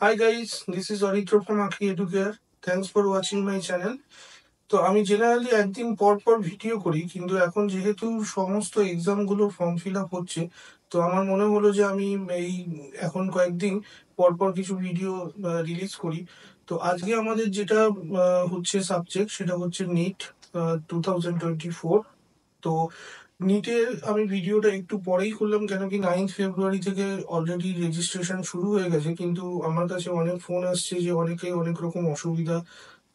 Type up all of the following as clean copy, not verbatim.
Hi guys, this is Aritra from Akhi Educare. Thanks for watching my channel. তো আমি generally একদিন পর পর ভিডিও করি, কিন্তু এখন যেহেতু সমস্ত এক্সামগুলো ফর্ম ফিল আপ হচ্ছে, তো আমার মনে হলো যে আমি এই এখন কয়েকদিন পর পর কিছু ভিডিও রিলিজ করি। তো আজকে আমাদের যেটা হচ্ছে সাবজেক্ট, সেটা হচ্ছে নিট 2024। তো নিটের আমি ভিডিওটা একটু পরেই করলাম, কেন কি 9 ফেব্রুয়ারি থেকে অলরেডি রেজিস্ট্রেশন শুরু হয়ে গেছে, কিন্তু আমার কাছে অনেক ফোন আসছে যে অনেকে অনেক রকম অসুবিধা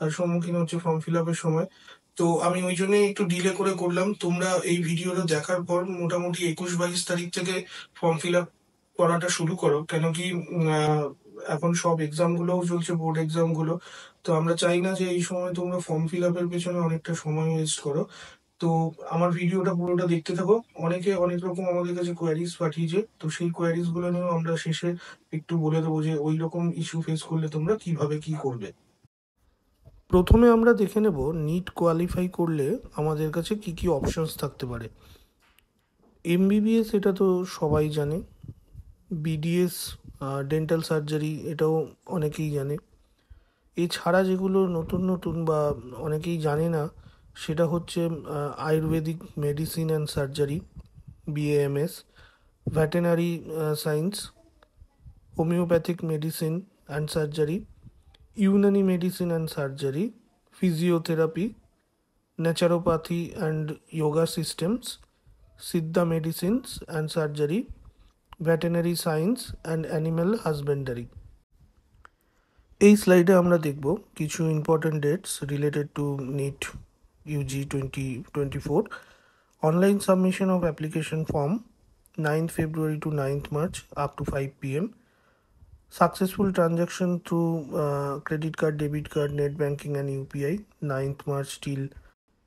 আর সম্মুখীন হচ্ছে ফর্ম ফিল আপের সময়। তো আমি ওই জন্য একটু ডিলে করে করলাম। তোমরা এই ভিডিওটা দেখার পর মোটামুটি 21-22 তারিখ থেকে ফর্ম ফিল আপ করাটা শুরু করো, কেন কি এখন সব এক্সাম গুলোও চলছে, বোর্ড এক্সাম গুলো। তো আমরা চাই না যে এই সময় তোমরা ফর্ম ফিল আপের পেছনে অনেকটা সময় ওয়েস্ট করো। তো আমার ভিডিওটা পুরোটা দেখতে থাকো। অনেকে অনেক রকম আমাদের কাছে কোয়ারিজ পাঠিয়েছে, তো সেই কোয়ারিজ গুলো নিয়েও আমরা শেষে একটু বলে দেবো যে ওই রকম ইস্যু ফেস করলে তোমরা কিভাবে কি করবে। প্রথমে আমরা দেখে নেব নিট কোয়ালিফাই করলে আমাদের কাছে কি কি অপশনস থাকতে পারে। এমবিবিএস এটা তো সবাই জানে, বিডিএস ডেন্টাল সার্জারি এটাও অনেকেই জানে। এছাড়া যেগুলো নতুন নতুন বা অনেকেই জানে না, সেটা হচ্ছে Ayurvedic medicine and surgery, BAMS, veterinary science, homeopathic medicine and surgery, Unani medicine and surgery, physiotherapy, naturopathy and yoga systems, Siddha medicines and surgery, veterinary science and animal husbandry. এই স্লাইডে আমরা দেখব কিছু important dates related to NEET UG 2024। Online submission of application form 9th February to 9th March up to 5 p.m. Successful transaction through credit card, debit card, net banking and UPI 9th March till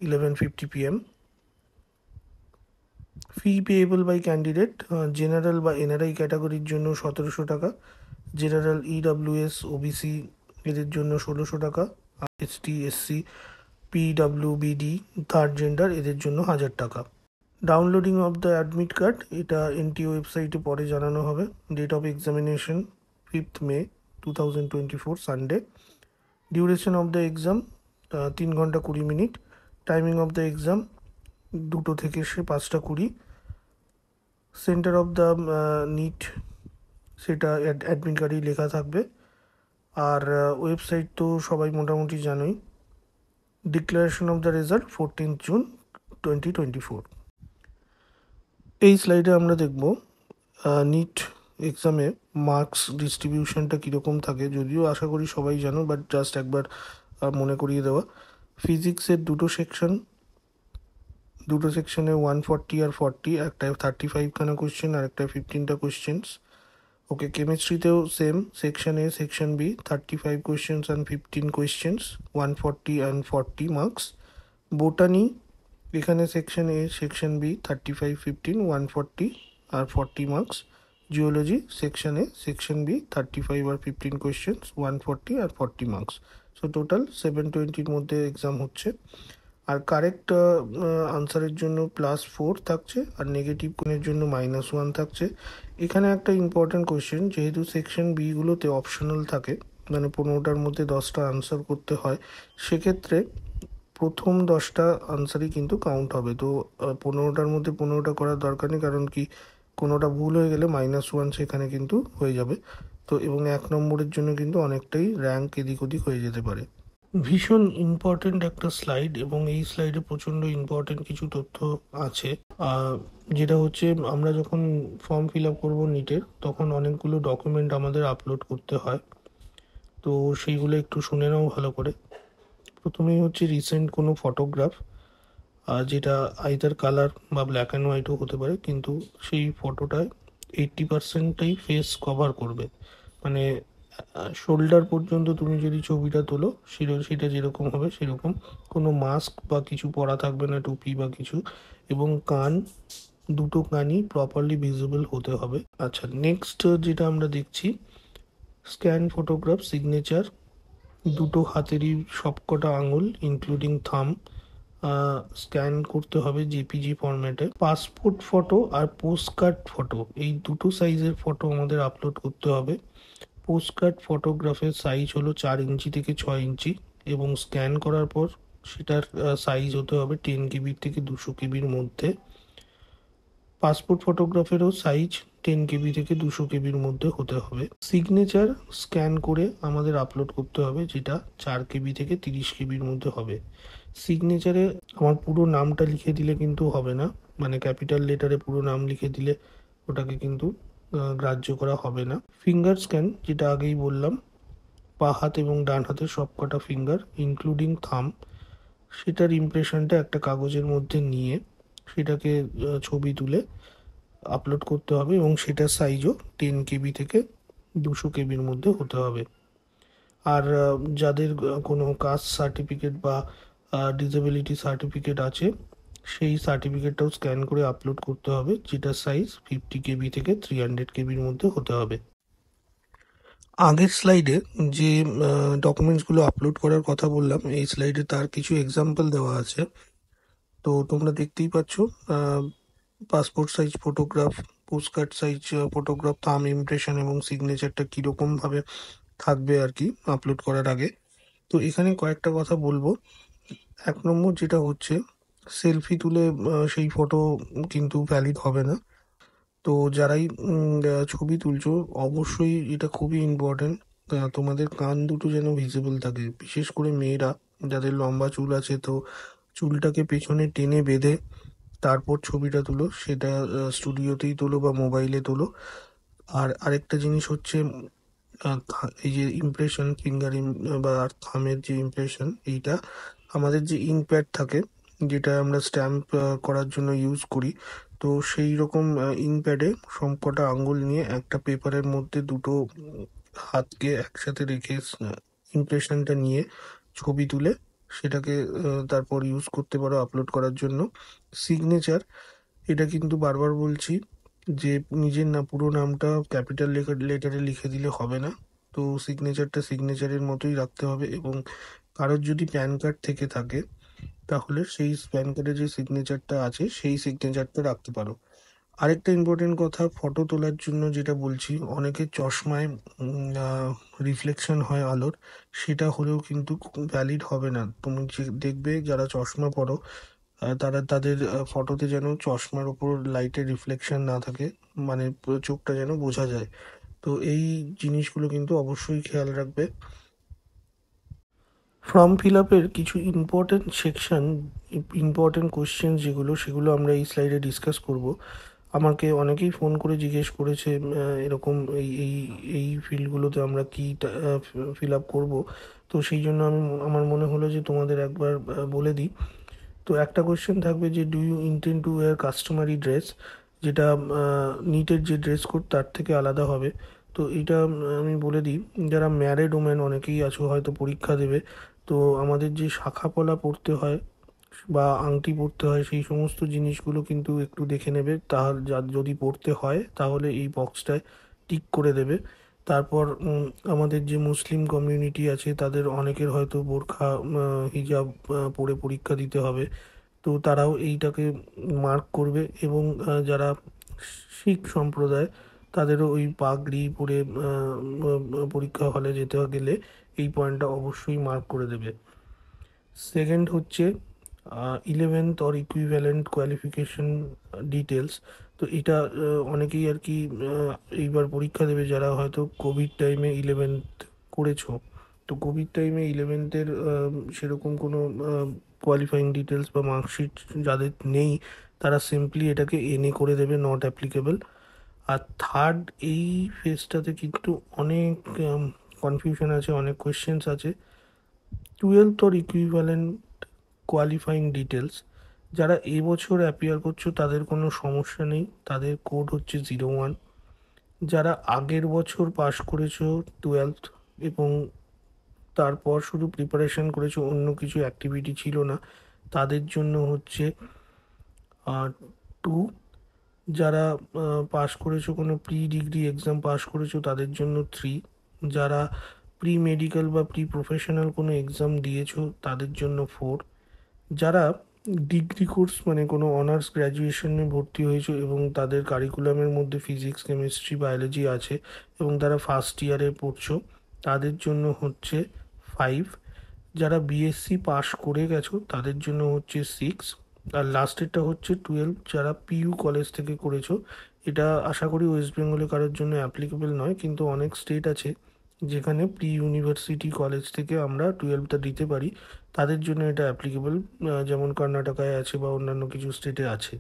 11:50 p.m. Fee payable by candidate general বা NRI ক্যাটাগরির জন্য 1700 টাকা, general EWS OBC এদের জন্য 1600 টাকা, ST SC PWBD third gender এদের জন্য 1000 টাকা। Downloading of the admit card এটা এনটিও ওয়েবসাইটে পরে জানানো হবে। Date of examination 5th May 2024 Sunday. Duration of the exam 3 ঘন্টা 20 মিনিট। টাইমিং অফ দ্য এক্সাম 2টো থেকে 5টা 20। সেন্টার অফ দ্য নিট সেটা অ্যাডমিট কার্ডেই লেখা থাকবে। আর ওয়েবসাইট তো সবাই মোটামুটি জানোই। Declaration of the result 14th June 2024। এই স্লাইডে আমরা দেখব নিট এক্সামে মার্কস ডিস্ট্রিবিউশনটা কীরকম থাকে, যদিও আশা করি সবাই জানো, বাট জাস্ট একবার মনে করিয়ে দেওয়া। ফিজিক্সের দুটো সেকশনে 140 আর 40, একটায় 35খানা কোয়েশ্চেন আর একটায় 15টা কোয়েশ্চেন্স। ওকে, কেমিস্ট্রিতেও same, section A section B 35 questions and 15 questions, 140 and 40 marks. Botany এখানে সেকশন এ সেকশন বি 35, 15, 140 আর 40 marks. Geology section A section B 35 আর 15 কোয়েশ্চেন্স, 140 আর 40 মার্কস। সো টোটাল 720-র মধ্যে এক্সাম হচ্ছে। আর কারেক্ট আনসারের জন্য +4 থাকছে, আর নেগেটিভ কোণের জন্য -1 থাকছে। এখানে একটা ইম্পর্ট্যান্ট কোয়েশ্চেন, যেহেতু সেকশন বিগুলোতে অপশনাল থাকে, মানে 15টার মধ্যে 10টা আনসার করতে হয়, সেক্ষেত্রে প্রথম 10টা আনসারই কিন্তু কাউন্ট হবে। তো 15টার মধ্যে 15টা করার দরকার নেই, কারণ কি কোনোটা ভুল হয়ে গেলে -1 সেখানে কিন্তু হয়ে যাবে। তো এবং 1 নম্বরের জন্য কিন্তু অনেকটাই র্যাঙ্ক এদিক ওদিক হয়ে যেতে পারে। ভীষণ ইম্পর্টেন্ট একটা স্লাইড, এবং এই স্লাইডে প্রচণ্ড ইম্পর্টেন্ট কিছু তথ্য আছে। যেটা হচ্ছে, আমরা যখন ফর্ম ফিল আপ করবো নিটের, তখন অনেকগুলো ডকুমেন্ট আমাদের আপলোড করতে হয়। তো সেইগুলো একটু শুনে নাও ভালো করে। প্রথমেই হচ্ছে রিসেন্ট কোনো ফটোগ্রাফ, যেটা আইদার কালার বা ব্ল্যাক অ্যান্ড হোয়াইটও হতে পারে, কিন্তু সেই ফটোটায় 80%টাই ফেস কভার করবে। মানে শোল্ডার পর্যন্ত তুমি যদি ছবিটা তোলো, সেটা যেরকম হবে সেরকম, কোনো মাস্ক বা কিছু পরা থাকবে না, টুপি বা কিছু, এবং দুটো কানই প্রপারলি ভিজিবল হতে হবে। আচ্ছা, নেক্সট যেটা আমরা দেখছি, স্ক্যান ফটোগ্রাফ সিগনেচার, দুটো হাতেরই সবকটা আঙুল ইনক্লুডিং থাম স্ক্যান করতে হবে জেপিজি ফরম্যাটে। পাসপোর্ট ফটো আর পোস্টকার্ড ফটো, এই দুটো সাইজের ফটো আমাদের আপলোড করতে হবে। পোস্টকার্ড ফটোগ্রাফের সাইজ হলো 4 ইঞ্চি থেকে 6 ইঞ্চি এবং স্ক্যান করার পর সেটার সাইজ হতে হবে 10 KB থেকে 200 KB মধ্যে। পাসপোর্ট ফটোগ্রাফেরও সাইজ 10 KB থেকে 200 KB মধ্যে হতে হবে। সিগনেচার স্ক্যান করে আমাদের আপলোড করতে হবে, যেটা 4 KB থেকে 30 KB মধ্যে হবে। সিগনেচারে আমার পুরো নামটা লিখে দিলে কিন্তু হবে না, মানে ক্যাপিটাল লেটারে পুরো নাম লিখে দিলে ওটাকে কিন্তু গ্রাহ্য করা হবে না। ফিঙ্গার স্ক্যান, যেটা আগেই বললাম, বাঁ হাত এবং ডান হাতের সবকটা ফিঙ্গার ইনক্লুডিং থাম, সেটার ইমপ্রেশনটা একটা কাগজের মধ্যে নিয়ে সেটাকে ছবি তুলে আপলোড করতে হবে এবং সেটার সাইজও 10 KB থেকে 200 KB মধ্যে হতে হবে। আর যাদের কোনো কাস্ট সার্টিফিকেট বা ডিসেবিলিটি সার্টিফিকেট আছে, সেই সার্টিফিকেটটাও স্ক্যান করে আপলোড করতে হবে, যেটার সাইজ 50 KB থেকে 300 KB মধ্যে হতে হবে। আগের স্লাইডে যে ডকুমেন্টসগুলো আপলোড করার কথা বললাম, এই স্লাইডে তার কিছু এক্সাম্পল দেওয়া আছে। তো তোমরা দেখতেই পাচ্ছ, passport size photograph, postcard size photograph, থাম ইমপ্রেশন এবং সিগনেচারটা কীরকমভাবে থাকবে আর কি আপলোড করার আগে। তো এখানে কয়েকটা কথা বলবো। 1 নম্বর যেটা হচ্ছে, সেলফি তুলে সেই ফটো কিন্তু ভ্যালিড হবে না। তো যারাই ছবি তুলছো, অবশ্যই এটা খুবই ইম্পর্টেন্ট, তোমাদের কান দুটো যেন ভিজিবল থাকে। বিশেষ করে মেয়েরা যাদের লম্বা চুল আছে, তো চুলটাকে পেছনে টেনে বেঁধে তারপর ছবিটা তুলো, সেটা স্টুডিওতেই তোলো বা মোবাইলে তোলো। আর আরেকটা জিনিস হচ্ছে, এই যে ইমপ্রেশন, ফিঙ্গার বা থামের যে ইমপ্রেশন, এইটা আমাদের যে ইঙ্কপ্যাড থাকে, যেটা আমরা স্ট্যাম্প করার জন্য ইউজ করি, তো সেই রকম ইঙ্কপ্যাডে সবকটা আঙ্গুল নিয়ে একটা পেপারের মধ্যে দুটো হাতকে একসাথে রেখে ইমপ্রেশনটা নিয়ে ছবি তুলে সেটাকে তারপর ইউজ করতে পারো আপলোড করার জন্য। সিগনেচার, এটা কিন্তু বারবার বলছি যে নিজের না পুরো নামটা ক্যাপিটাল লেটারে লিখে দিলে হবে না। তো সিগনেচারটা সিগনেচারের মতোই রাখতে হবে, এবং কারোর যদি প্যান কার্ড থেকে থাকে তাহলে সেই প্যান কার্ডে যে সিগনেচারটা আছে সেই সিগনেচারটা রাখতে পারো। আরেকটা ইম্পর্টেন্ট কথা, ফটো তোলার জন্য যেটা বলছি, অনেকের চশমায় রিফ্লেকশন হয় আলোর, সেটা হলেও কিন্তু ভ্যালিড হবে না। তুমি যে দেখবে যারা চশমা পরো, তারা তাদের ফটোতে যেন চশমার ওপর লাইটের রিফ্লেকশন না থাকে, মানে চোখটা যেন বোঝা যায়। তো এই জিনিসগুলো কিন্তু অবশ্যই খেয়াল রাখবে। ফর্ম ফিল আপের কিছু ইম্পর্টেন্ট সেকশন, ইম্পর্টেন্ট কোয়েশ্চেন যেগুলো, সেগুলো আমরা এই স্লাইডে ডিসকাস করব। আমাকে অনেকেই ফোন করে জিজ্ঞেস করেছে এরকম এই এই এই ফিল্ডগুলোতে আমরা কি ফিল আপ করবো। তো সেই জন্য আমার মনে হলো যে তোমাদের একবার বলে দিই। তো একটা কোয়েশ্চেন থাকবে যে, do you intend to wear customary dress, যেটা নিটের যে ড্রেস কোড তার থেকে আলাদা হবে। তো এটা আমি বলে দিই, যারা ম্যারিড ওমেন অনেকেই আছো, হয়তো পরীক্ষা দেবে, তো আমাদের যে শাখা পলা পরতে হয় বা আংটি পরতে হয়, সেই সমস্ত জিনিসগুলো কিন্তু একটু দেখে নেবে। তাহলে যদি পড়তে হয় তাহলে এই বক্সটায় টিক করে দেবে। তারপর আমাদের যে মুসলিম কমিউনিটি আছে, তাদের অনেকের হয়তো বোরখা হিজাব পরে পরীক্ষা দিতে হবে, তো তারাও এইটাকে মার্ক করবে। এবং যারা শিখ সম্প্রদায়, তাদেরও ওই পাগড়ি পরে পরীক্ষা হলে যেতে গেলে এই পয়েন্টটা অবশ্যই মার্ক করে দেবে। সেকেন্ড হচ্ছে 11th or equivalent qualification details. তো এটা অনেকেই আর কি এইবার পরীক্ষা দেবে যারা হয়তো কোভিড টাইমে 11th করেছো। তো কোভিড টাইমে 11th-এর সেরকম কোনো কোয়ালিফাইং ডিটেলস বা মার্কশিট যাদের নেই, তারা সিম্পলি এটাকে এনএ করে দেবে, নট অ্যাপ্লিকেবল। আর থার্ড, এই ফেজটাতে কিন্তু অনেক কনফিউশন আছে, অনেক কোয়েশ্চেন্স আছে। 12th or equivalent qualifying details, যারা এবছর অ্যাপিয়ার করছো তাদের কোনো সমস্যা নেই, তাদের কোড হচ্ছে 01। যারা আগের বছর পাশ করেছো 12th এবং তারপর শুধু প্রিপারেশন করেছো, অন্য কিছু অ্যাক্টিভিটি ছিল না, তাদের জন্য হচ্ছে 2। যারা পাশ করেছো, কোনো প্রি ডিগ্রি এক্সাম পাশ করেছো, তাদের জন্য 3। যারা প্রি মেডিকেল বা প্রি প্রফেশনাল কোনো এক্সাম দিয়েছো, তাদের জন্য 4। যারা ডিগ্রি কোর্স মানে কোনো অনার্স গ্র্যাজুয়েশনে ভর্তি হয়েছো এবং তাদের কারিকুলামের মধ্যে ফিজিক্স কেমিস্ট্রি বায়োলজি আছে এবং তারা ফার্স্ট ইয়ারে পড়ছো, তাদের জন্য হচ্ছে 5। যারা বিএসসি পাশ করে গেছো তাদের জন্য হচ্ছে 6। আর লাস্টেরটা হচ্ছে 12, যারা পিইউ কলেজ থেকে করেছো। এটা আশা করি ওয়েস্ট বেঙ্গলে কারোর জন্য অ্যাপ্লিকেবল নয়, কিন্তু অনেক স্টেট আছে যেখানে প্রি ইউনিভার্সিটি কলেজ থেকে আমরা 12টা দিতে পারি, তাদের জন্য এটা অ্যাপ্লিকেবল। যেমন কর্ণাটকায় আছে বা অন্যান্য কিছু স্টেটে আছে।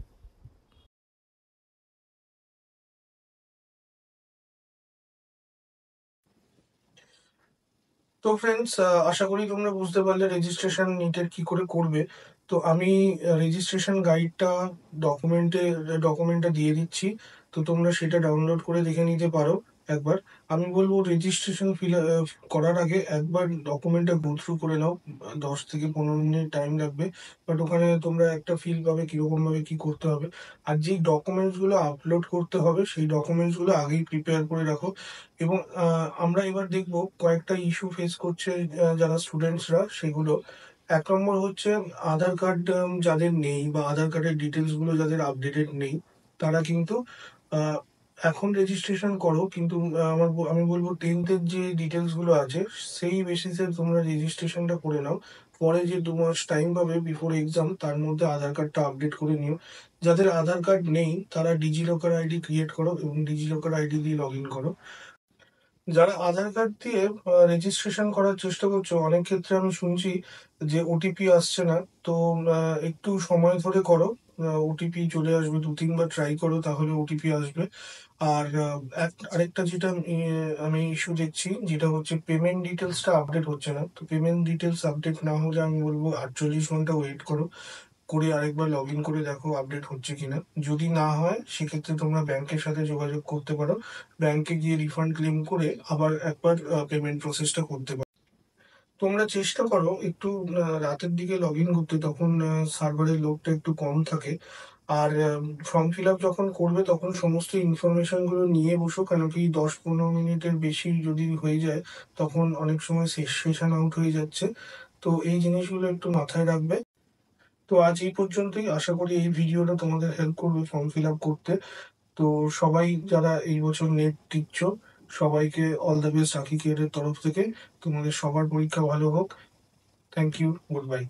তো ফ্রেন্ডস, আশা করি তোমরা বুঝতে পারলে রেজিস্ট্রেশন নিটের কি করে করবে। তো আমি রেজিস্ট্রেশন গাইডটা ডকুমেন্টে ডকুমেন্টটা দিয়ে দিচ্ছি, তো তোমরা সেটা ডাউনলোড করে দেখে নিতে পারো একবার। আমি বলবো রেজিস্ট্রেশন করার আগে একবার ডকুমেন্টটা গো থ্রু করে নাও। 10 থেকে 15 মিনিট টাইম লাগবে, বাট ওখানে তোমরা একটা ফিল পাবে কিরকম ভাবে কি করতে হবে। আর যেই ডকুমেন্টস গুলো আপলোড করতে হবে সেই ডকুমেন্টস গুলো আগেই প্রিপেয়ার করে রাখো। এবং আমরা এবার দেখবো কয়েকটা ইস্যু ফেস করছে যারা স্টুডেন্টসরা, সেগুলো 1 নম্বর হচ্ছে আধার কার্ড যাদের নেই বা আধার কার্ডের ডিটেলস গুলো যাদের আপডেটেড নেই, তারা কিন্তু আহ, এখন রেজিস্ট্রেশন করো, কিন্তু আমি বলবো 10th-এর যে ডিটেলস গুলো আছে সেই বেসিসে তোমরা রেজিস্ট্রেশনটা করে নাও। পরে যে 2 মাস টাইম পাবে বিফোর এক্সাম, তার মধ্যে আধার কার্ডটা আপডেট করে নিও। যাদের আধার কার্ড নেই তারা ডিজি লকার আইডি ক্রিয়েট করো এবং ডিজি লকার আইডি দিয়ে লগ ইন করো। যারা আধার কার্ড দিয়ে রেজিস্ট্রেশন করার চেষ্টা করছো, অনেক ক্ষেত্রে আমি শুনছি যে ওটিপি আসছে না। তো একটু সময় ধরে করো, ওটিপি চলে আসবে, 2-3 বার ট্রাই করো তাহলে ওটিপি আসবে। আর আরেকটা যেটা আমি ইস্যু দেখছি, যেটা হচ্ছে পেমেন্ট ডিটেলসটা আপডেট হচ্ছে না। তো পেমেন্ট ডিটেলস আপডেট না হলে আমি বলবো 48 ঘন্টা ওয়েট করো, করে আরেকবার লগ ইন করে দেখো আপডেট হচ্ছে কিনা। যদি না হয় সেক্ষেত্রে তোমরা ব্যাংকের সাথে যোগাযোগ করতে পারো, ব্যাংকে গিয়ে রিফান্ড ক্লেম করে আবার একবার পেমেন্ট প্রসেসটা করতে পারো। তোমরা চেষ্টা করো একটু রাতের দিকে লগ ইন করতে, তখন সার্ভারের লোডটা একটু কম থাকে। আর ফর্ম ফিল আপ যখন করবে তখন সমস্ত ইনফরমেশন গুলো নিয়ে বসো, কেন কি 10-15 মিনিটের বেশি যদি হয়ে যায় তখন অনেক সময় সেশন আউট হয়ে যাচ্ছে। তো এই জিনিসগুলো একটু মাথায় রাখবে। তো আজ এই পর্যন্তই, আশা করি এই ভিডিওটা তোমাদের হেল্প করবে ফর্ম ফিল আপ করতে। তো সবাই যারা এই বছর নেট দিচ্ছ, সবাইকে অল দ্য বেস্ট রাখি কেয়ারের তরফ থেকে। তোমাদের সবার পরীক্ষা ভালো হোক। Thank you, good bye.